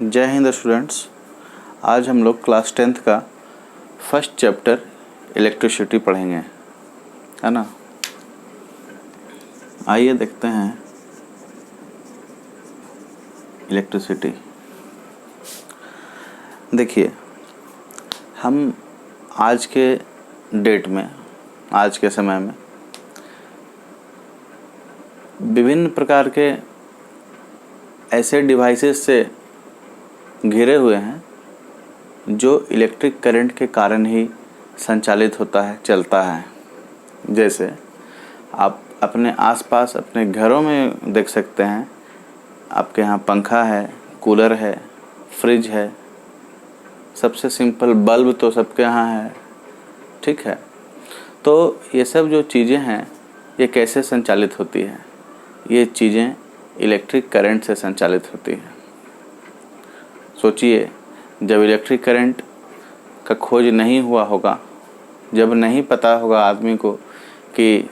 जय हिंद स्टूडेंट्स। आज हम लोग क्लास 10th का फर्स्ट चैप्टर इलेक्ट्रिसिटी पढ़ेंगे, है ना। आइए देखते हैं इलेक्ट्रिसिटी। देखिए, हम आज के डेट में, आज के समय में विभिन्न प्रकार के ऐसे डिवाइसेस से घिरे हुए हैं जो इलेक्ट्रिक करंट के कारण ही संचालित होता है, चलता है। जैसे आप अपने आसपास अपने घरों में देख सकते हैं, आपके यहाँ पंखा है, कूलर है, फ्रिज है, सबसे सिंपल बल्ब तो सबके यहाँ है, ठीक है। तो ये सब जो चीज़ें हैं ये कैसे संचालित होती है? ये चीज़ें इलेक्ट्रिक करंट से संचालित होती है। सोचिए, जब इलेक्ट्रिक करंट का खोज नहीं हुआ होगा, जब नहीं पता होगा आदमी को कि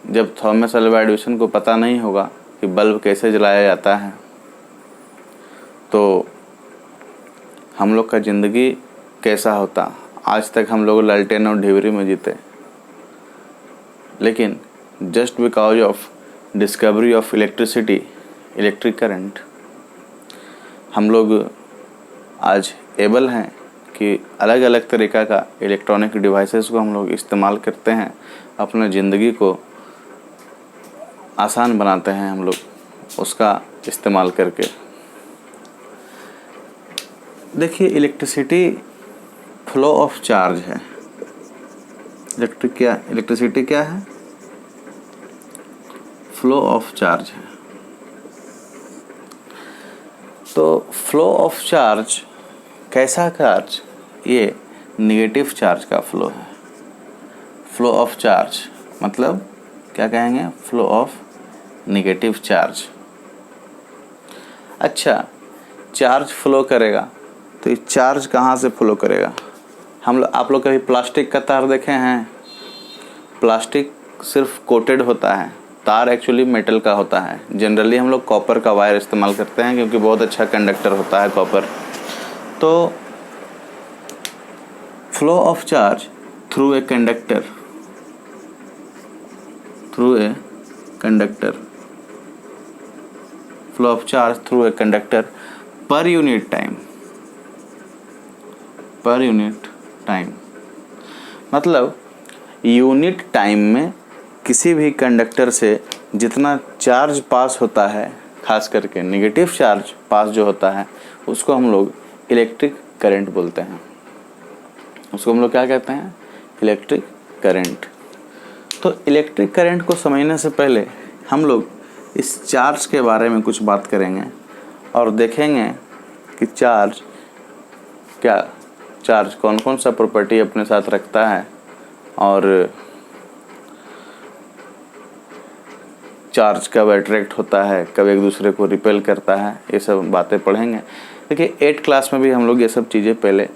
जब थॉमस अल्वा एडिसन को पता नहीं होगा कि बल्ब कैसे जलाया जाता है, तो हम लोग का ज़िंदगी कैसा होता। आज तक हम लोग लालटेन और ढिबरी में जीते, लेकिन just because of discovery of electricity, electric current, हम लोग आज एबल हैं कि अलग अलग तरीक़ा का इलेक्ट्रॉनिक डिवाइसेस को हम लोग इस्तेमाल करते हैं, अपने ज़िंदगी को आसान बनाते हैं हम लोग उसका इस्तेमाल करके। देखिए, इलेक्ट्रिसिटी फ्लो ऑफ चार्ज है। इलेक्ट्रिसिटी क्या है? फ्लो ऑफ चार्ज है। तो फ्लो ऑफ चार्ज कैसा चार्ज? ये निगेटिव चार्ज का फ्लो है। फ्लो ऑफ चार्ज मतलब क्या कहेंगे? Flow of negative charge. अच्छा, चार्ज फ्लो करेगा तो ये चार्ज कहाँ से फ्लो करेगा? आप लोग कभी प्लास्टिक का तार देखे हैं? प्लास्टिक सिर्फ कोटेड होता है, तार एक्चुअली मेटल का होता है। जनरली हम लोग कॉपर का वायर इस्तेमाल करते हैं क्योंकि बहुत अच्छा कंडक्टर होता है कॉपर। तो flow of charge through a conductor, flow of charge through a conductor per unit time, मतलब यूनिट टाइम में किसी भी कंडक्टर से जितना चार्ज पास होता है, खास करके नेगेटिव चार्ज पास जो होता है, उसको हम लोग इलेक्ट्रिक करंट बोलते हैं। उसको हम लोग क्या कहते हैं? Electric current. तो इलेक्ट्रिक करंट को समझने से पहले हम लोग इस चार्ज के बारे में कुछ बात करेंगे और देखेंगे कि चार्ज कौन कौन सा प्रॉपर्टी अपने साथ रखता है और चार्ज कब अट्रैक्ट होता है, कब एक दूसरे को रिपेल करता है। ये सब बातें पढ़ेंगे। देखिए, 8th क्लास में भी हम लोग ये सब चीज़ें पहले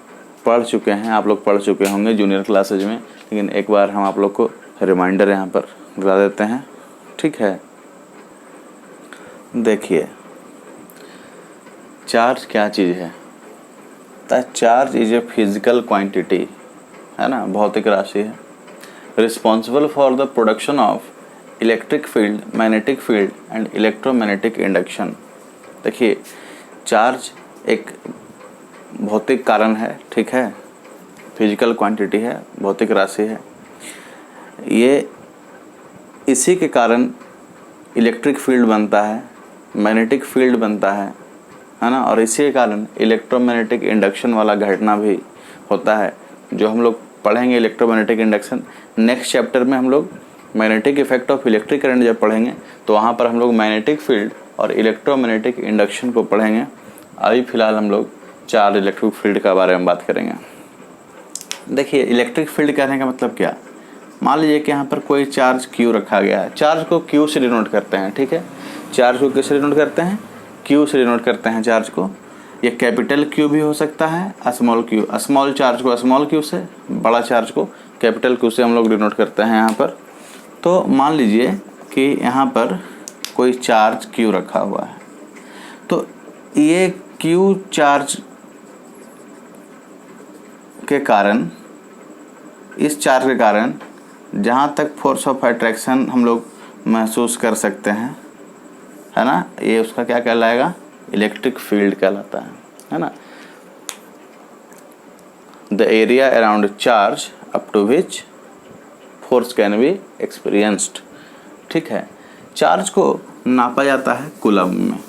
पढ़ चुके हैं, आप लोग पढ़ चुके होंगे जूनियर क्लासेज में, लेकिन एक बार हम आप लोग को रिमाइंडर यहाँ पर दिला देते हैं, ठीक है। देखिए, चार्ज क्या चीज़ है? Charge is a physical quantity, है ना, भौतिक राशि है, responsible for the production of electric field, magnetic field and electromagnetic induction. देखिए, चार्ज एक भौतिक कारण है, ठीक है, फिजिकल क्वांटिटी है, भौतिक राशि है। ये इसी के कारण इलेक्ट्रिक फील्ड बनता है, मैग्नेटिक फील्ड बनता है ना, और इसी के कारण इलेक्ट्रोमैग्नेटिक इंडक्शन वाला घटना भी होता है, जो हम लोग पढ़ेंगे। इलेक्ट्रोमैग्नेटिक इंडक्शन नेक्स्ट चैप्टर में हम लोग magnetic effect of electric current जब पढ़ेंगे तो वहाँ पर हम लोग मैग्नेटिक फील्ड और इलेक्ट्रोमैग्नेटिक इंडक्शन को पढ़ेंगे। अभी फ़िलहाल हम लोग चार्ज इलेक्ट्रिक फील्ड का बारे में बात करेंगे। देखिए, इलेक्ट्रिक फील्ड कहने का मतलब क्या? मान लीजिए कि यहाँ पर कोई चार्ज Q रखा गया है। चार्ज को Q से डिनोट करते हैं, ठीक है। चार्ज को किससे डिनोट करते हैं? Q से डिनोट करते हैं चार्ज को। ये कैपिटल Q भी हो सकता है, स्मॉल Q। स्मॉल चार्ज को स्मॉल Q से, बड़ा चार्ज को कैपिटल Q से हम लोग डिनोट करते हैं यहाँ पर। तो मान लीजिए कि यहाँ पर कोई चार्ज Q रखा हुआ है, तो ये क्यू चार्ज के कारण, इस चार्ज के कारण जहाँ तक फोर्स ऑफ अट्रैक्शन हम लोग महसूस कर सकते हैं, है ना, ये उसका क्या कहलाएगा, इलेक्ट्रिक फील्ड कहलाता है ना। The area around charge up to which force can be experienced. ठीक है, चार्ज को नापा जाता है कूलम्ब में।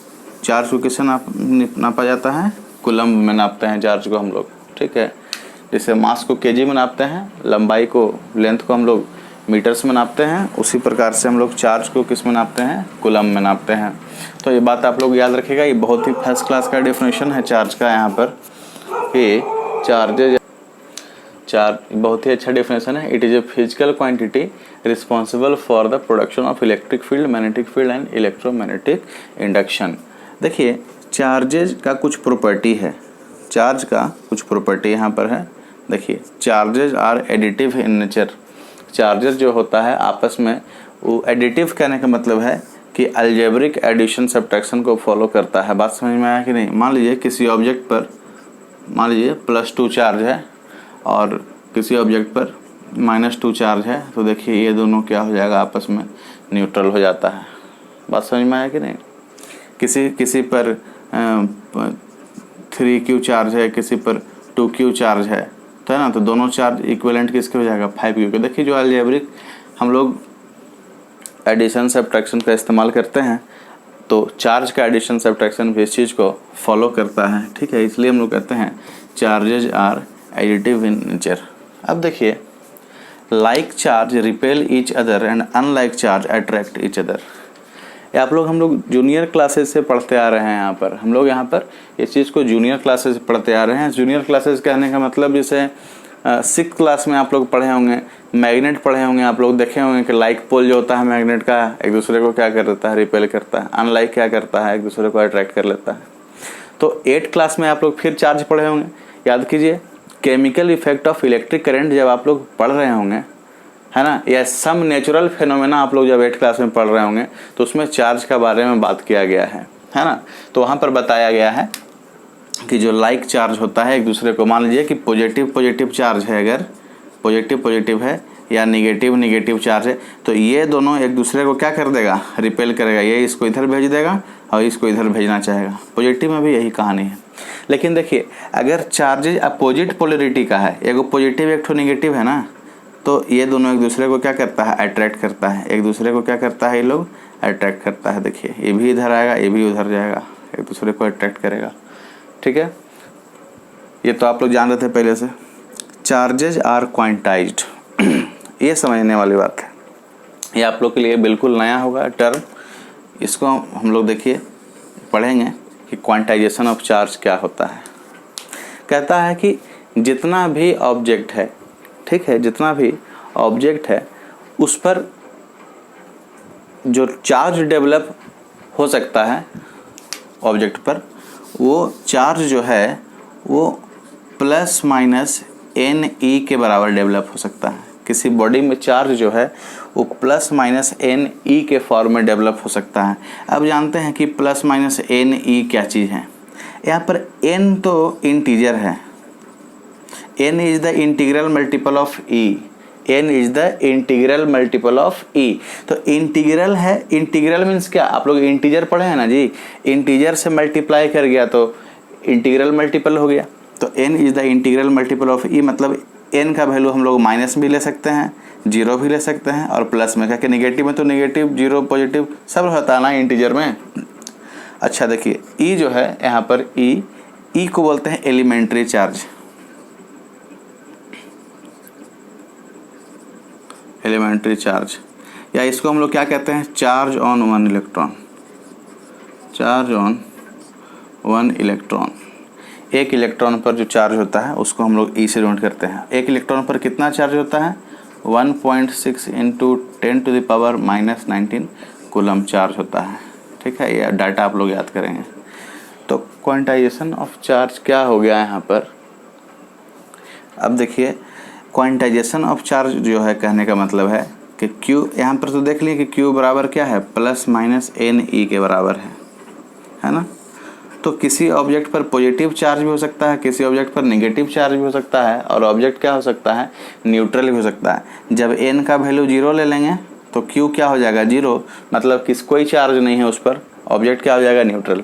चार्ज को किससे नापा जाता है, कूलम्ब में नापते हैं चार्ज को हम लोग। ठीक है, जैसे मास को केजी में नापते हैं, लंबाई को, लेंथ को हम लोग मीटर्स में नापते हैं, उसी प्रकार से हम लोग चार्ज को किस में नापते हैं, कूलम्ब में नापते हैं। तो ये बात आप लोग याद रखिएगा, ये बहुत ही फर्स्ट क्लास का डेफिनेशन है चार्ज का यहाँ पर, कि चार्ज बहुत ही अच्छा डेफिनेशन है। It is a physical quantity responsible for the production of electric field, magnetic field and electromagnetic induction. देखिए, चार्जेज का कुछ प्रॉपर्टी है, चार्ज का कुछ प्रॉपर्टी यहाँ पर है। देखिए, charges are additive in nature. Charges जो होता है आपस में, वो एडिटिव कहने का मतलब है कि अलजेब्रिक एडिशन सब्ट्रैक्शन को फॉलो करता है। बात समझ में आया कि नहीं। मान लीजिए किसी ऑब्जेक्ट पर, मान लीजिए +2 चार्ज है और किसी ऑब्जेक्ट पर -2 चार्ज है, तो देखिए ये दोनों क्या हो जाएगा, आपस में न्यूट्रल हो जाता है। बात समझ में आया कि नहीं। किसी पर 3Q चार्ज है, किसी पर 2Q चार्ज है, तो है ना, तो दोनों चार्ज इक्विवेलेंट किसके हो जाएगा, 5Q के। देखिए, जो अलजेब्रिक हम लोग एडिशन सब्ट्रैक्शन का इस्तेमाल करते हैं, तो चार्ज का एडिशन सब्ट्रैक्शन भी इस चीज़ को फॉलो करता है। ठीक है, इसलिए हम लोग कहते हैं charges are additive in nature. अब देखिए, like charge repel each other and unlike charge attract each other. ये आप लोग, हम लोग जूनियर क्लासेस से पढ़ते आ रहे हैं। यहाँ पर हम लोग यहाँ पर इस चीज़ को जूनियर क्लासेस से पढ़ते आ रहे हैं। जूनियर क्लासेस कहने का मतलब, जैसे 6th क्लास में आप लोग पढ़े होंगे, मैग्नेट पढ़े होंगे, आप लोग देखे होंगे कि लाइक पोल जो होता है मैग्नेट का, एक दूसरे को क्या कर देता है, रिपेल करता है। अनलाइक क्या करता है, एक दूसरे को अट्रैक्ट कर लेता है। तो 8th क्लास में आप लोग फिर चार्ज पढ़े होंगे, याद कीजिए, chemical effect of electric current जब आप लोग पढ़ रहे होंगे, है ना, या सम नेचुरल फिनोमेना आप लोग जब 8th क्लास में पढ़ रहे होंगे, तो उसमें चार्ज का बारे में बात किया गया है ना। तो वहाँ पर बताया गया है कि जो लाइक चार्ज होता है एक दूसरे को, मान लीजिए कि पॉजिटिव चार्ज है, अगर पॉजिटिव है या निगेटिव चार्ज है, तो ये दोनों एक दूसरे को क्या कर देगा, रिपेल करेगा। ये इसको इधर भेज देगा और इसको इधर भेजना चाहेगा। पॉजिटिव में भी यही कहानी है। लेकिन देखिए, अगर चार्जेज अपोजिट पोलरिटी का है, एगो पॉजिटिव एक ठो निगेटिव है ना, तो ये दोनों एक दूसरे को क्या करता है, अट्रैक्ट करता है। एक दूसरे को क्या करता है, ये लोग अट्रैक्ट करता है। देखिए, ये भी इधर आएगा, ये भी उधर जाएगा, एक दूसरे को अट्रैक्ट करेगा। ठीक है, ये तो आप लोग जान रहे थे पहले से। चार्जेज आर क्वांटाइज्ड, ये समझने वाली बात है। ये आप लोग के लिए बिल्कुल नया होगा टर्म। इसको हम लोग देखिए पढ़ेंगे कि क्वांटाइजेशन ऑफ चार्ज क्या होता है। कहता है कि जितना भी ऑब्जेक्ट है, ठीक है, जितना भी ऑब्जेक्ट है, उस पर जो चार्ज डेवलप हो सकता है ऑब्जेक्ट पर, वो चार्ज जो है वो ±NE के बराबर डेवलप हो सकता है। किसी बॉडी में चार्ज जो है वो ±NE के फॉर्म में डेवलप हो सकता है। अब जानते हैं कि ±NE क्या चीज़ है। यहाँ पर n तो इंटीजर है, n is the integral multiple of e, n is the integral multiple of e। तो इंटीग्रल है, इंटीग्रल मीन्स क्या, आप लोग इंटीजर पढ़े हैं ना जी, इंटीजर से मल्टीप्लाई कर गया तो इंटीग्रल मल्टीपल हो गया। तो n is the integral multiple of e, मतलब n का वैल्यू हम लोग माइनस भी ले सकते हैं, 0 भी ले सकते हैं, और प्लस में, क्या कि निगेटिव में तो निगेटिव, 0, पॉजिटिव सब होता है ना इंटीजर में। अच्छा देखिए, e जो है यहाँ पर e को बोलते हैं एलिमेंट्री चार्ज। एलिमेंट्री चार्ज, या इसको हम लोग क्या कहते हैं, charge on 1 electron. Charge on 1 electron, एक इलेक्ट्रॉन पर जो चार्ज होता है उसको हम लोग ई से डिनोट करते हैं। एक इलेक्ट्रॉन पर कितना चार्ज होता है, 1.6 × 10⁻⁻19 कूलम चार्ज होता है। ठीक है, ये डाटा आप लोग याद करेंगे। तो क्वांटाइजेशन ऑफ चार्ज क्या हो गया यहाँ पर। अब देखिए, क्वांटाइजेशन ऑफ चार्ज जो है, कहने का मतलब है कि Q, यहाँ पर तो देख लिए कि Q बराबर क्या है, ±NE के बराबर है ना। तो किसी ऑब्जेक्ट पर पॉजिटिव चार्ज भी हो सकता है, किसी ऑब्जेक्ट पर नेगेटिव चार्ज भी हो सकता है, और ऑब्जेक्ट क्या हो सकता है, न्यूट्रल भी हो सकता है। जब n का वैल्यू 0 ले लेंगे तो q क्या हो जाएगा, 0, मतलब कोई चार्ज नहीं है उस पर, ऑब्जेक्ट क्या हो जाएगा, न्यूट्रल।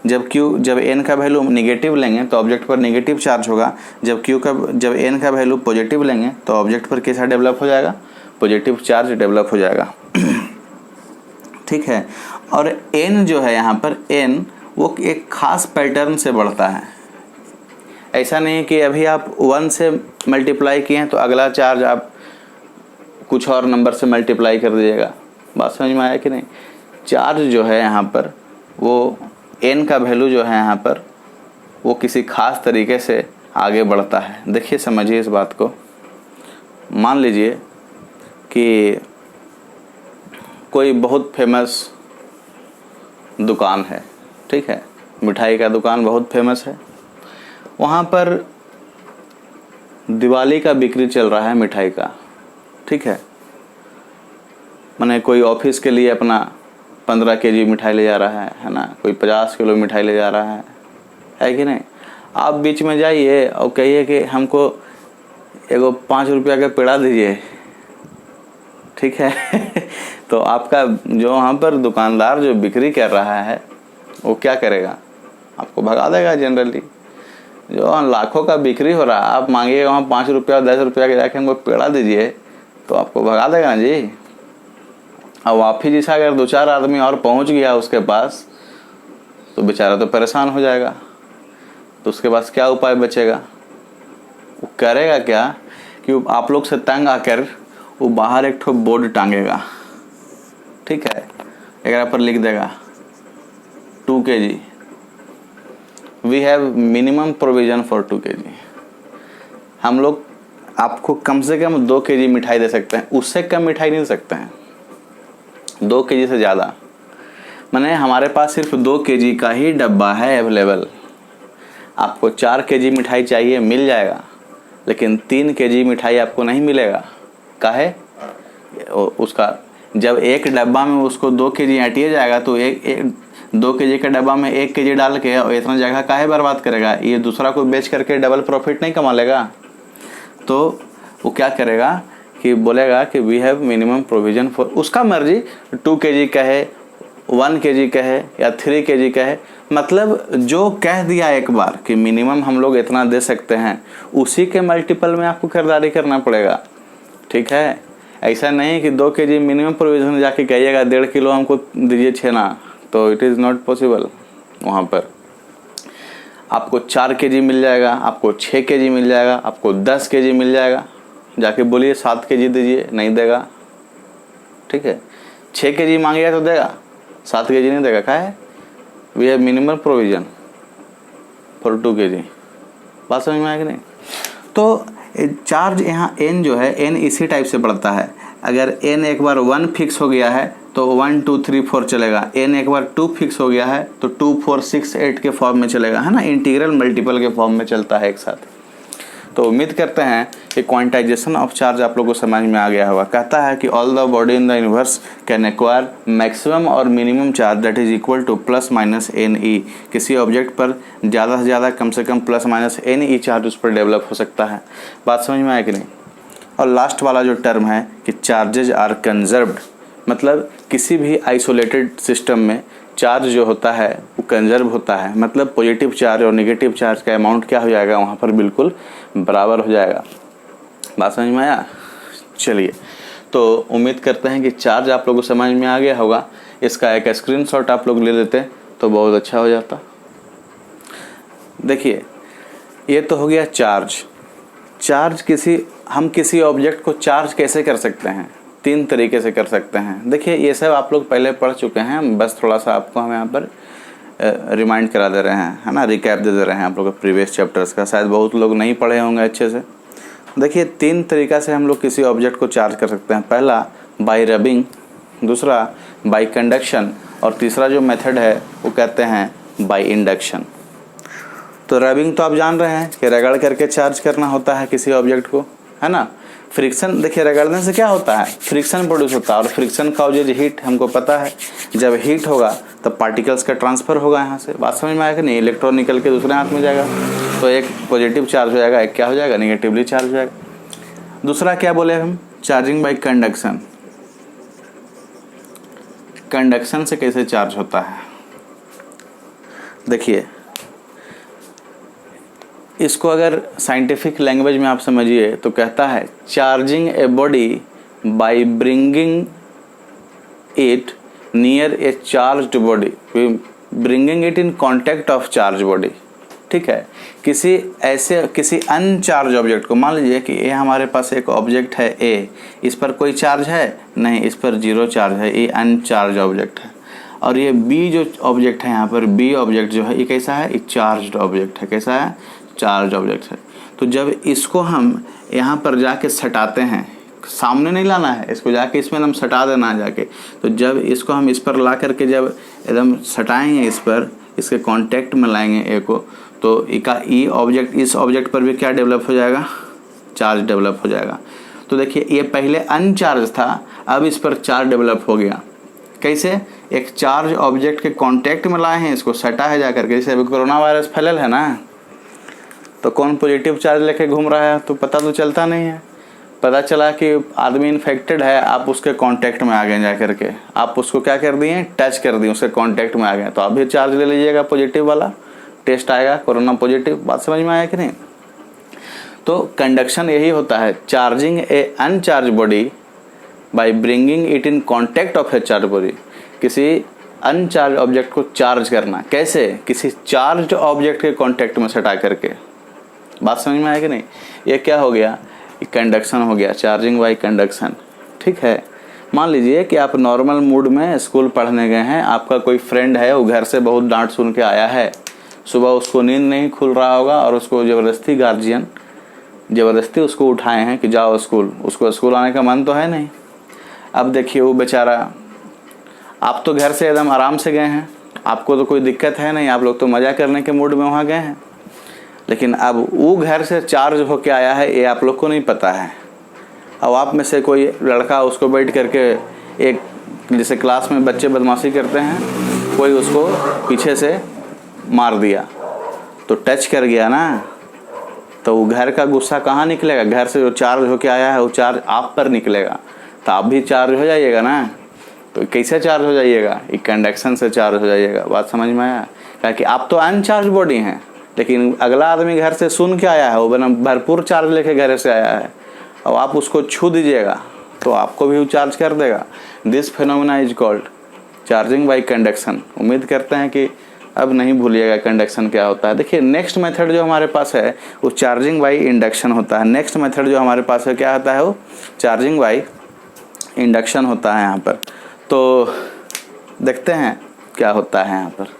जब n का वैल्यू नेगेटिव लेंगे तो ऑब्जेक्ट पर नेगेटिव चार्ज होगा। जब n का वैल्यू पॉजिटिव लेंगे तो ऑब्जेक्ट पर कैसा डेवलप हो जाएगा, पॉजिटिव चार्ज डेवलप हो जाएगा। ठीक है। और n जो है यहाँ पर n वो एक खास पैटर्न से बढ़ता है। ऐसा नहीं है कि अभी आप 1 से मल्टीप्लाई किए हैं तो अगला चार्ज आप कुछ और नंबर से मल्टीप्लाई कर दीजिएगा। बात समझ में आया कि नहीं। चार्ज जो है यहाँ पर वो n का वैल्यू जो है यहाँ पर वो किसी खास तरीके से आगे बढ़ता है। देखिए समझिए इस बात को। मान लीजिए कि कोई बहुत फेमस दुकान है, ठीक है, मिठाई का दुकान बहुत फेमस है। वहाँ पर दिवाली का बिक्री चल रहा है मिठाई का, ठीक है। माने कोई ऑफिस के लिए अपना 15 केजी मिठाई ले जा रहा है ना, कोई 50 किलो मिठाई ले जा रहा है कि नहीं। आप बीच में जाइए और कहिए कि हमको एगो 5 रुपया का पेड़ा दीजिए, ठीक है। तो आपका जो वहाँ पर दुकानदार जो बिक्री कर रहा है वो क्या करेगा, आपको भगा देगा जनरली। जो लाखों का बिक्री हो रहा है, आप मांगिए वहाँ 5 रुपया 10 रुपया के जाके हमको पेड़ा दीजिए तो आपको भगा देगा ना जी। अब आप ही जैसा अगर 2-4 आदमी और पहुँच गया उसके पास तो बेचारा तो परेशान हो जाएगा। तो उसके पास क्या उपाय बचेगा, वो करेगा क्या कि आप लोग से तंग आकर वो बाहर एक ठो बोर्ड टांगेगा, ठीक है। एक पर लिख देगा 2 kg, we have minimum provision for 2 kg। हम लोग आपको कम से कम 2 kg मिठाई दे सकते हैं, उससे कम मिठाई नहीं दे सकते हैं, 2 kg से ज़्यादा। माने हमारे पास सिर्फ 2 kg का ही डब्बा है अवेलेबल। आपको 4 kg मिठाई चाहिए मिल जाएगा, लेकिन 3 kg मिठाई आपको नहीं मिलेगा। काहे, उसका जब एक डब्बा में उसको 2 kg ऐंटिया जाएगा तो 2 kg के डब्बा में 1 kg डाल के और इतना जगह काहे बर्बाद करेगा। ये दूसरा को बेच करके डबल प्रॉफिट नहीं कमा लेगा। तो वो क्या करेगा कि बोलेगा कि we have minimum provision for, उसका मर्जी 2 kg कहे, 1 kg कहे या 3 kg कहे, मतलब जो कह दिया एक बार कि मिनिमम हम लोग इतना दे सकते हैं, उसी के मल्टीपल में आपको खरीदारी करना पड़ेगा, ठीक है। ऐसा नहीं कि 2 kg मिनिमम प्रोविजन जाके कहिएगा 1.5 किलो हमको दीजिए छेना, तो इट इज़ नॉट पॉसिबल। वहाँ पर आपको 4 kg मिल जाएगा, आपको 6 kg मिल जाएगा, आपको 10 kg मिल जाएगा। जाके बोलिए 7 kg दीजिए, नहीं देगा, ठीक है। 6 kg मांगेगा तो देगा, 7 kg नहीं देगा। क्या है, we have minimum provision for 2 kg। बात समझ में आया कि नहीं। तो चार्ज यहाँ n जो है, n इसी टाइप से बढ़ता है। अगर n एक बार 1 फिक्स हो गया है तो 1 2 3 4 चलेगा। n एक बार 2 फिक्स हो गया है तो 2 4 6 8 के फॉर्म में चलेगा, है ना। इंटीग्रल मल्टीपल के फॉर्म में चलता है एक साथ। तो उम्मीद करते हैं कि क्वांटाइजेशन ऑफ चार्ज आप लोगों को समझ में आ गया होगा। कहता है कि all the body in the universe can acquire maximum और minimum charge that is equal to plus minus n e. किसी ऑब्जेक्ट पर ज़्यादा से ज़्यादा कम से कम plus minus n e charge उस पर डेवलप हो सकता है। बात समझ में आया कि नहीं। और लास्ट वाला जो टर्म है कि चार्जेज आर कंजर्व्ड, मतलब किसी भी आइसोलेटेड सिस्टम में चार्ज जो होता है वो कंजर्व होता है, मतलब पॉजिटिव चार्ज और नेगेटिव चार्ज का अमाउंट क्या हो जाएगा, वहाँ पर बिल्कुल बराबर हो जाएगा। बात समझ में आया। चलिए, तो उम्मीद करते हैं कि चार्ज आप लोगों को समझ में आ गया होगा। इसका एक स्क्रीनशॉट आप लोग ले लेते तो बहुत अच्छा हो जाता। देखिए, ये तो हो गया चार्ज। हम किसी ऑब्जेक्ट को चार्ज कैसे कर सकते हैं, 3 तरीके से कर सकते हैं। देखिए, ये सब आप लोग पहले पढ़ चुके हैं, बस थोड़ा सा आपको हम यहाँ पर रिमाइंड करा दे रहे हैं, है ना, रिकैप दे रहे हैं आप लोग प्रीवियस चैप्टर्स का। शायद बहुत लोग नहीं पढ़े होंगे अच्छे से। देखिए, 3 तरीका से हम लोग किसी ऑब्जेक्ट को चार्ज कर सकते हैं। पहला बाय रबिंग, दूसरा बाय कंडक्शन, और तीसरा जो मेथड है वो कहते हैं बाय इंडक्शन। तो रबिंग तो आप जान रहे हैं कि रगड़ करके चार्ज करना होता है किसी ऑब्जेक्ट को, है ना। फ्रिक्शन देखिए रगड़ने से क्या होता है, फ्रिक्शन प्रोड्यूस होता है, और फ्रिक्शन काउजेज हीट हमको पता है, जब हीट होगा तब पार्टिकल्स का ट्रांसफर होगा यहाँ से। बात समझ में आएगा नहीं, इलेक्ट्रॉन निकल के दूसरे हाथ में जाएगा, तो एक पॉजिटिव चार्ज हो जाएगा, एक क्या हो जाएगा, निगेटिवली चार्ज हो जाएगा। दूसरा क्या बोले हम, चार्जिंग बाई कंडक्शन। कंडक्शन से कैसे चार्ज होता है, देखिए इसको अगर साइंटिफिक लैंग्वेज में आप समझिए तो कहता है charging a body by bringing it near A charged body, bringing it in contact of charge body. ठीक है, किसी अनचार्ज ऑब्जेक्ट को, मान लीजिए कि ये हमारे पास एक ऑब्जेक्ट है ए, इस पर कोई चार्ज है नहीं, इस पर 0 चार्ज है, ये अनचार्ज ऑब्जेक्ट है। और ये बी जो ऑब्जेक्ट है यहाँ पर, बी ऑब्जेक्ट जो है ये कैसा है, ये चार्ज्ड ऑब्जेक्ट है। कैसा है, चार्ज ऑब्जेक्ट है। तो जब इसको हम यहाँ पर जाके सटाते हैं, सामने नहीं लाना है इसको, जाके इसमें हम सटा देना है जाके, तो जब इसको हम इस पर ला करके जब एकदम सटाएंगे, इस पर इसके कांटेक्ट में लाएंगे ए को, तो ई ऑब्जेक्ट, इस ऑब्जेक्ट पर भी क्या डेवलप हो जाएगा, चार्ज डेवलप हो जाएगा। तो देखिए ये पहले अनचार्ज था, अब इस पर चार्ज डेवलप हो गया। कैसे, एक चार्ज ऑब्जेक्ट के कांटेक्ट में लाए हैं, इसको सटा है जाकर के। जैसे अभी कोरोना वायरस फैलल है ना, तो कौन पॉजिटिव चार्ज लेके घूम रहा है, तो पता तो चलता नहीं है। पता चला कि आदमी इन्फेक्टेड है, आप उसके कांटेक्ट में आ गए, जा करके आप उसको क्या कर दिए, टच कर दिए, उसके कांटेक्ट में आ गए, तो आप भी चार्ज ले लीजिएगा, पॉजिटिव वाला टेस्ट आएगा, कोरोना पॉजिटिव। बात समझ में आया कि नहीं। तो कंडक्शन यही होता है, charging A uncharged body by bringing it in contact of a charge body. किसी अनचार्ज ऑब्जेक्ट को चार्ज करना, कैसे, किसी चार्ज ऑब्जेक्ट के कांटेक्ट में सटा करके। बात समझ में आया कि नहीं। ये क्या हो गया, कंडक्शन हो गया, चार्जिंग बाई कंडक्शन। ठीक है, मान लीजिए कि आप नॉर्मल मूड में स्कूल पढ़ने गए हैं, आपका कोई फ्रेंड है, वो घर से बहुत डांट सुन के आया है, सुबह उसको नींद नहीं खुल रहा होगा, और उसको ज़बरदस्ती गार्जियन ज़बरदस्ती उसको उठाए हैं कि जाओ स्कूल, उसको स्कूल आने का मन तो है नहीं। अब देखिए वो बेचारा, आप तो घर से एकदम आराम से गए हैं, आपको तो कोई दिक्कत है नहीं, आप लोग तो मज़ा करने के मूड में वहाँ गए हैं, लेकिन अब वो घर से चार्ज होके आया है, ये आप लोग को नहीं पता है। अब आप में से कोई लड़का उसको बैठ करके, एक जैसे क्लास में बच्चे बदमाशी करते हैं, कोई उसको पीछे से मार दिया, तो टच कर गया ना, तो वो घर का गुस्सा कहाँ निकलेगा, घर से जो चार्ज होके आया है वो चार्ज आप पर निकलेगा, तो आप भी चार्ज हो जाइएगा ना। तो कैसे चार्ज हो जाइएगा, एक कंडक्शन से चार्ज हो जाइएगा। बात समझ में आया, क्योंकि आप तो अनचार्ज बॉडी हैं, लेकिन अगला आदमी घर से सुन के आया है, वो बना भरपूर चार्ज लेके घर से आया है, और आप उसको छू दीजिएगा तो आपको भी वो चार्ज कर देगा। This phenomena is called charging by conduction. उम्मीद करते हैं कि अब नहीं भूलिएगा कंडक्शन क्या होता है। देखिए नेक्स्ट मेथड जो हमारे पास है वो चार्जिंग बाई इंडक्शन होता है। नेक्स्ट मेथड जो हमारे पास है क्या होता है, वो चार्जिंग बाई इंडक्शन होता है यहाँ पर। तो देखते हैं क्या होता है यहाँ पर।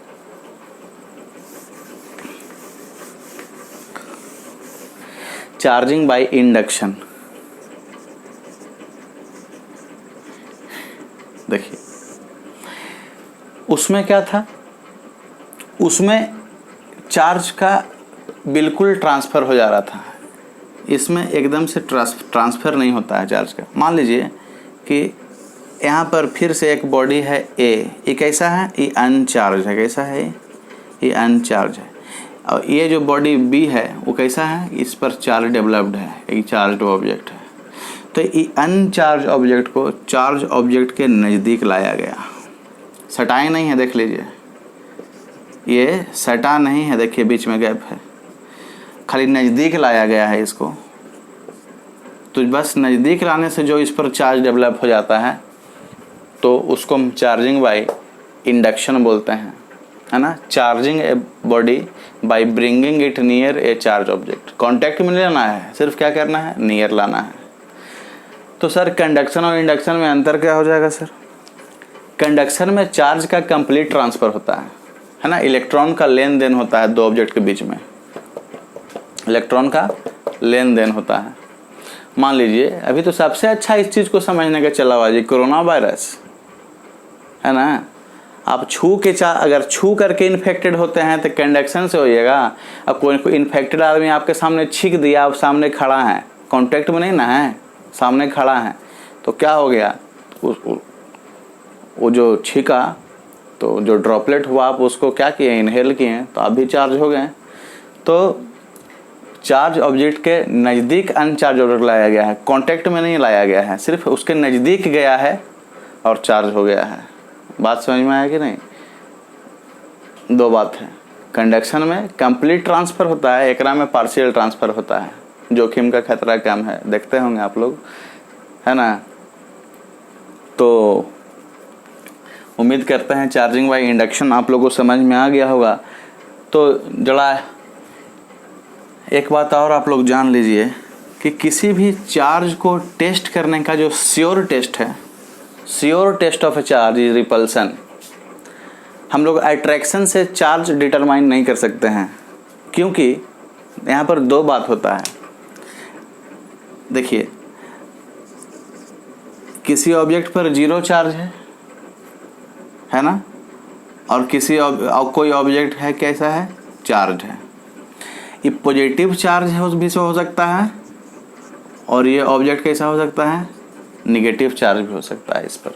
चार्जिंग बाय इंडक्शन, देखिए उसमें क्या था, उसमें चार्ज का बिल्कुल ट्रांसफ़र हो जा रहा था, इसमें एकदम से ट्रांसफ़र नहीं होता है चार्ज का। मान लीजिए कि यहाँ पर फिर से एक बॉडी है ए, ये कैसा है, ये अनचार्ज है। कैसा है, ये अनचार्ज है। और ये जो बॉडी बी है वो कैसा है, इस पर चार्ज डेवलप्ड है, एक चार्ज ऑब्जेक्ट है। तो ये अनचार्ज ऑब्जेक्ट को चार्ज ऑब्जेक्ट के नज़दीक लाया गया, सटाए नहीं है, देख लीजिए ये सटा नहीं है, देखिए बीच में गैप है, खाली नज़दीक लाया गया है इसको। तो बस नज़दीक लाने से जो इस पर चार्ज डेवलप हो जाता है तो उसको हम चार्जिंग बाय इंडक्शन बोलते हैं, है ना। Charging a body by bringing it near A charge object. Contact में लाना है, सिर्फ क्या करना है, नियर लाना है। तो सर कंडक्शन और इंडक्शन में अंतर क्या हो जाएगा सर। कंडक्शन में चार्ज का कंप्लीट ट्रांसफ़र होता है ना, इलेक्ट्रॉन का लेन देन होता है दो ऑब्जेक्ट के बीच में, इलेक्ट्रॉन का लेन देन होता है। मान लीजिए अभी तो सबसे अच्छा इस चीज़ को समझने का चला हुआ जी कोरोना वायरस, है ना। आप अगर छू करके इन्फेक्टेड होते हैं तो कंडक्शन से होइएगा। अब कोई इन्फेक्टेड आदमी आपके सामने छींक दिया, आप सामने खड़ा है, कांटेक्ट में नहीं ना है, सामने खड़ा है, तो क्या हो गया, वो जो छीका, तो जो ड्रॉपलेट हुआ आप उसको क्या किए, इनहेल किए, तो आप भी चार्ज हो गए। तो चार्ज ऑब्जेक्ट के नज़दीक अनचार्ज ऑब्जेक्ट लाया गया है, कांटेक्ट में नहीं लाया गया है, सिर्फ उसके नज़दीक गया है और चार्ज हो गया है। बात समझ में आया कि नहीं? दो बात है, कंडक्शन में कंप्लीट ट्रांसफ़र होता है, एकरा में पार्शियल ट्रांसफ़र होता है, जोखिम का खतरा कम है, देखते होंगे आप लोग, है ना। तो उम्मीद करते हैं चार्जिंग बाय इंडक्शन आप लोगों को समझ में आ गया होगा। तो जरा एक बात और आप लोग जान लीजिए कि किसी भी चार्ज को टेस्ट करने का जो श्योर टेस्ट है, sure test of a charge is repulsion. हम लोग अट्रैक्शन से चार्ज डिटरमाइन नहीं कर सकते हैं, क्योंकि यहाँ पर दो बात होता है। देखिए, किसी ऑब्जेक्ट पर जीरो चार्ज है ना, और कोई ऑब्जेक्ट है कैसा है, चार्ज है। ये पॉजिटिव चार्ज है, उस भी से हो सकता है, और ये ऑब्जेक्ट कैसा हो सकता है, निगेटिव चार्ज भी हो सकता है इस पर।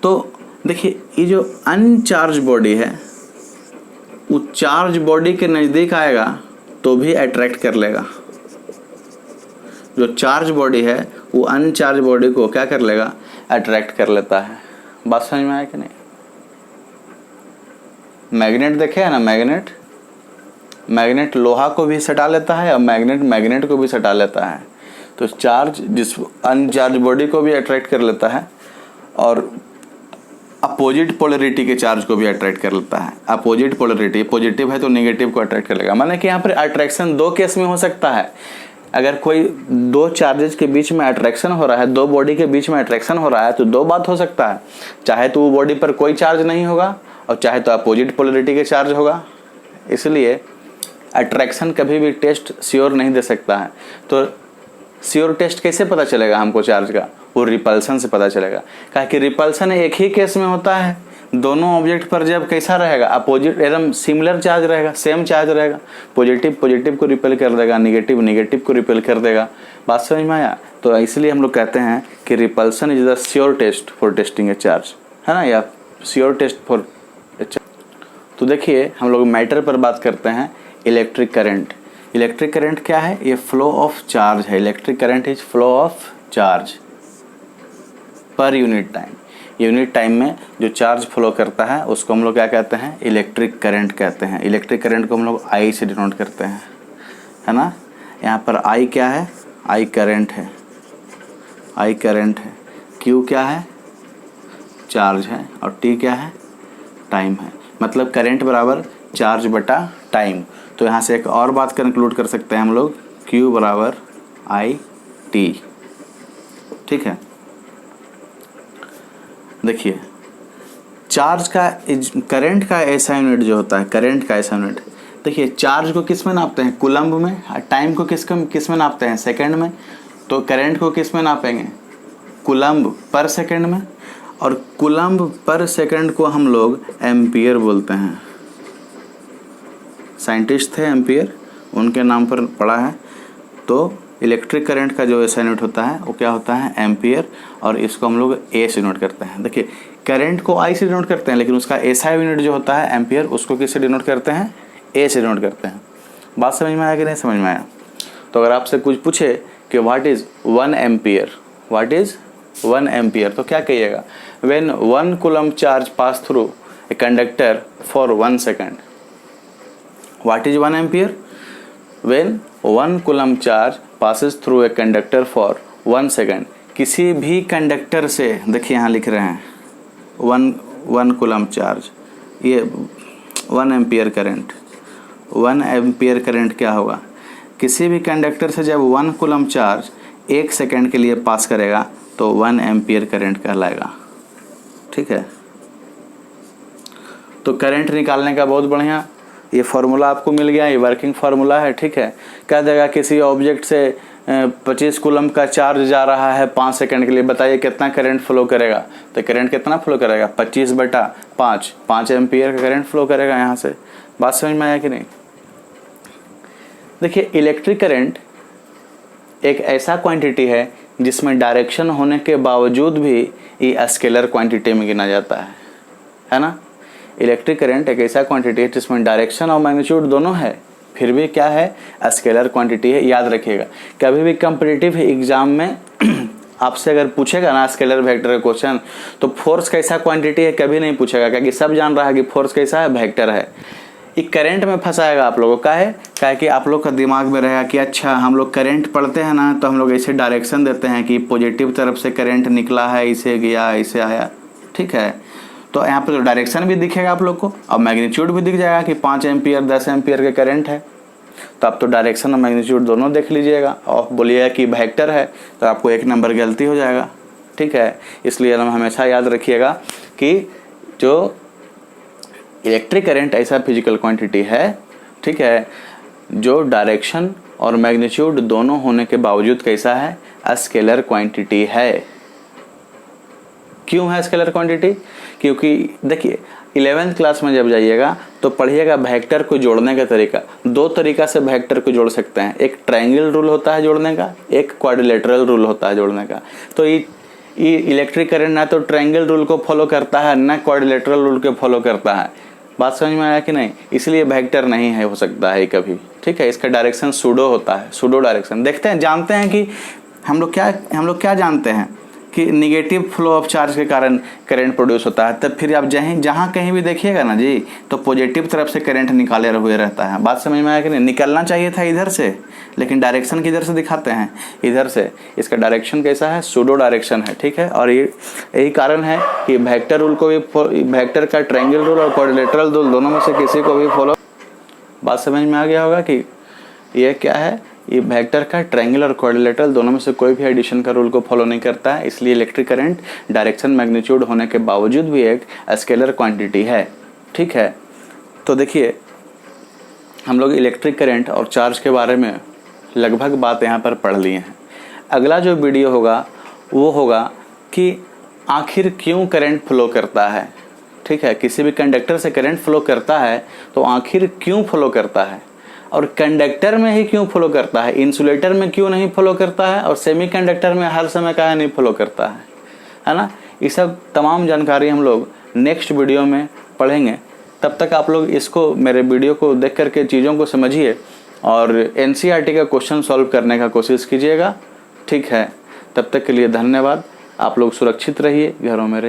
तो देखिए, ये जो अनचार्ज बॉडी है वो चार्ज बॉडी के नज़दीक आएगा तो भी अट्रैक्ट कर लेगा। जो चार्ज बॉडी है वो अनचार्ज बॉडी को क्या कर लेगा, अट्रैक्ट कर लेता है। बात समझ में आया कि नहीं? मैग्नेट देखे है ना, मैग्नेट लोहा को भी सटा लेता है और मैग्नेट को भी सटा लेता है। तो चार्ज जिस अनचार्ज बॉडी को भी अट्रैक्ट कर लेता है और अपोजिट पोलरिटी के चार्ज को भी अट्रैक्ट कर लेता है। अपोजिट पोलरिटी, पॉजिटिव है तो नेगेटिव को अट्रैक्ट कर लेगा। माने कि यहाँ पर अट्रैक्शन दो केस में हो सकता है। अगर कोई दो चार्जेस के बीच में अट्रैक्शन हो रहा है, दो बॉडी के बीच में अट्रैक्शन हो रहा है, तो दो बात हो सकता है, चाहे तो वो बॉडी पर कोई चार्ज नहीं होगा और चाहे तो अपोजिट पोलरिटी के चार्ज होगा। इसलिए अट्रैक्शन कभी भी टेस्ट श्योर नहीं दे सकता है। तो श्योर टेस्ट कैसे पता चलेगा हमको चार्ज का? वो रिपल्सन से पता चलेगा। कहा कि रिपल्सन एक ही केस में होता है, दोनों ऑब्जेक्ट पर जब कैसा रहेगा, अपोजिट एकदम सिमिलर चार्ज रहेगा, सेम चार्ज रहेगा। पॉजिटिव को रिपेल कर देगा, निगेटिव को रिपेल कर देगा। बात समझ में आया? तो इसलिए हम लोग कहते हैं कि repulsion is the sure test for testing a charge, है ना, या sure test for a charge. तो देखिए, हम लोग मैटर पर बात करते हैं, इलेक्ट्रिक करंट। इलेक्ट्रिक करंट क्या है? ये फ्लो ऑफ चार्ज है। Electric current is flow of charge per unit time. Unit time में जो चार्ज फ्लो करता है उसको हम लोग क्या कहते हैं? इलेक्ट्रिक करंट कहते हैं। इलेक्ट्रिक करंट को हम लोग आई से डिनोट करते हैं, है ना। यहाँ पर आई क्या है? आई करंट है, आई करंट है। क्यू क्या है? चार्ज है। और टी क्या है? टाइम है। मतलब करंट बराबर चार्ज बटा टाइम। तो यहाँ से एक और बात कंक्लूड कर सकते हैं हम लोग, Q बराबर आई टी। ठीक है। देखिए, चार्ज का करंट का ऐसा यूनिट जो होता है, करंट का ऐसा यूनिट, देखिए चार्ज को किस में नापते हैं? कूलम्ब में। टाइम को किस में नापते हैं? सेकंड में। तो करंट को किस में नापेंगे? कूलम्ब पर सेकंड में। और कूलम्ब पर सेकंड को हम लोग एम्पियर बोलते हैं। साइंटिस्ट थे एम्पियर, उनके नाम पर पढ़ा है। तो इलेक्ट्रिक करंट का जो ऐसा यूनिट होता है वो क्या होता है? एम्पियर। और इसको हम लोग ए से डिनोट करते हैं। देखिए, करंट को आई से डिनोट करते हैं, लेकिन उसका ऐसा यूनिट जो होता है एम्पियर, उसको किससे डिनोट करते हैं? ए से डिनोट करते हैं। बात समझ में आया कि नहीं समझ में आया? तो अगर आपसे कुछ पूछे कि what is 1 ampere, what is 1 ampere, तो क्या कहिएगा? When 1 coulomb charge pass through a conductor for 1 second. What is 1 ampere? When 1 coulomb charge passes through a conductor for 1 second. किसी भी कंडक्टर से, देखिए यहाँ लिख रहे हैं 1 कूलम्ब चार्ज, ये 1 एम्पियर करंट। 1 एम्पियर करंट क्या होगा? किसी भी कंडक्टर से जब 1 कूलम्ब चार्ज 1 सेकेंड के लिए पास करेगा तो 1 एम्पियर करंट कहलाएगा। ठीक है। तो करंट निकालने का बहुत बढ़िया ये फार्मूला आपको मिल गया, ये वर्किंग फार्मूला है। ठीक है। कह देगा किसी ऑब्जेक्ट से 25 कूलम्ब का चार्ज जा रहा है 5 सेकंड के लिए, बताइए कितना करंट फ्लो करेगा? तो करंट कितना फ्लो करेगा? 25 बटा 5 एम्पियर का करंट फ्लो करेगा यहाँ से। बात समझ में आया कि नहीं? देखिए, इलेक्ट्रिक करंट एक ऐसा क्वांटिटी है जिसमें डायरेक्शन होने के बावजूद भी ये स्केलर क्वांटिटी में गिना जाता है ना। इलेक्ट्रिक करंट एक ऐसा क्वांटिटी है जिसमें डायरेक्शन और मैग्नीट्यूड दोनों है, फिर भी क्या है, स्केलर क्वांटिटी है। याद रखिएगा, कभी भी कॉम्पिटिटिव एग्जाम में आपसे अगर पूछेगा ना स्केलर वेक्टर का क्वेश्चन, तो फोर्स कैसा क्वांटिटी है कभी नहीं पूछेगा, क्योंकि सब जान रहा है कि फोर्स कैसा है, वेक्टर है। ये करंट में फंसाएगा आप लोगों का है कि आप लोग का दिमाग में रहेगा कि अच्छा हम लोग करंट पढ़ते हैं ना, तो हम लोग ऐसे डायरेक्शन देते हैं कि पॉजिटिव तरफ से करंट निकला है, इसे गया, इसे आया, ठीक है। तो यहाँ पर तो डायरेक्शन भी दिखेगा आप लोग को और मैग्नीट्यूड भी दिख जाएगा कि 5 एम्पियर 10 एम्पियर के करंट है। तो आप तो डायरेक्शन और मैग्नीट्यूड दोनों देख लीजिएगा और बोलिएगा कि वेक्टर है, तो आपको 1 नंबर गलती हो जाएगा, ठीक है। इसलिए हम हमेशा याद रखिएगा कि जो इलेक्ट्रिक करंट ऐसा फिजिकल क्वांटिटी है, ठीक है, जो डायरेक्शन और मैग्नीट्यूड दोनों होने के बावजूद कैसा है, स्केलर क्वांटिटी है। क्यों है स्केलर क्वांटिटी? क्योंकि देखिए 11th क्लास में जब जाइएगा तो पढ़िएगा वेक्टर को जोड़ने का तरीका। 2 तरीका से वेक्टर को जोड़ सकते हैं, एक ट्रायंगल रूल होता है जोड़ने का, एक क्वाड्रिलेटरल रूल होता है जोड़ने का। तो ये इलेक्ट्रिक करंट ना तो ट्रायंगल रूल को फॉलो करता है ना क्वाड्रिलेटरल रूल को फॉलो करता है। बात समझ में आया कि नहीं? इसलिए वेक्टर नहीं है, हो सकता है कभी, ठीक है। इसका डायरेक्शन सूडो होता है, सूडो डायरेक्शन। देखते हैं, जानते हैं कि हम लोग क्या जानते हैं कि निगेटिव फ्लो ऑफ चार्ज के कारण करंट प्रोड्यूस होता है। तब फिर आप जहाँ कहीं भी देखिएगा ना जी, तो पॉजिटिव तरफ से करंट निकाले हुए रहता है। बात समझ में आया कि नहीं? निकलना चाहिए था इधर से, लेकिन डायरेक्शन किधर से दिखाते हैं, इधर से। इसका डायरेक्शन कैसा है, सूडो डायरेक्शन है, ठीक है। और ये यही कारण है कि वेक्टर रूल को भी, वेक्टर का ट्रायंगल रूल और क्वाड्रिलेटरल रूल दोनों में से किसी को भी फॉलो। बात समझ में आ गया होगा कि ये क्या है, ये वेक्टर का ट्रायंगल और क्वाड्रिलेटरल दोनों में से कोई भी एडिशन का रूल को फॉलो नहीं करता है। इसलिए इलेक्ट्रिक करंट डायरेक्शन मैग्नीट्यूड होने के बावजूद भी एक स्केलर क्वांटिटी है, ठीक है। तो देखिए हम लोग इलेक्ट्रिक करंट और चार्ज के बारे में लगभग बात यहाँ पर पढ़ लिए हैं। अगला जो वीडियो होगा वो होगा कि आखिर क्यों करंट फ्लो करता है, ठीक है। किसी भी कंडक्टर से करंट फ्लो करता है तो आखिर क्यों फ्लो करता है, और कंडक्टर में ही क्यों फ्लो करता है, इंसुलेटर में क्यों नहीं फ्लो करता है, और सेमीकंडक्टर में हर समय काहे नहीं फ्लो करता है ना। ये सब तमाम जानकारी हम लोग नेक्स्ट वीडियो में पढ़ेंगे। तब तक आप लोग इसको, मेरे वीडियो को देख करके चीज़ों को समझिए और NCERT का क्वेश्चन सॉल्व करने का कोशिश कीजिएगा, ठीक है। तब तक के लिए धन्यवाद। आप लोग सुरक्षित रहिए, घरों में रहिए।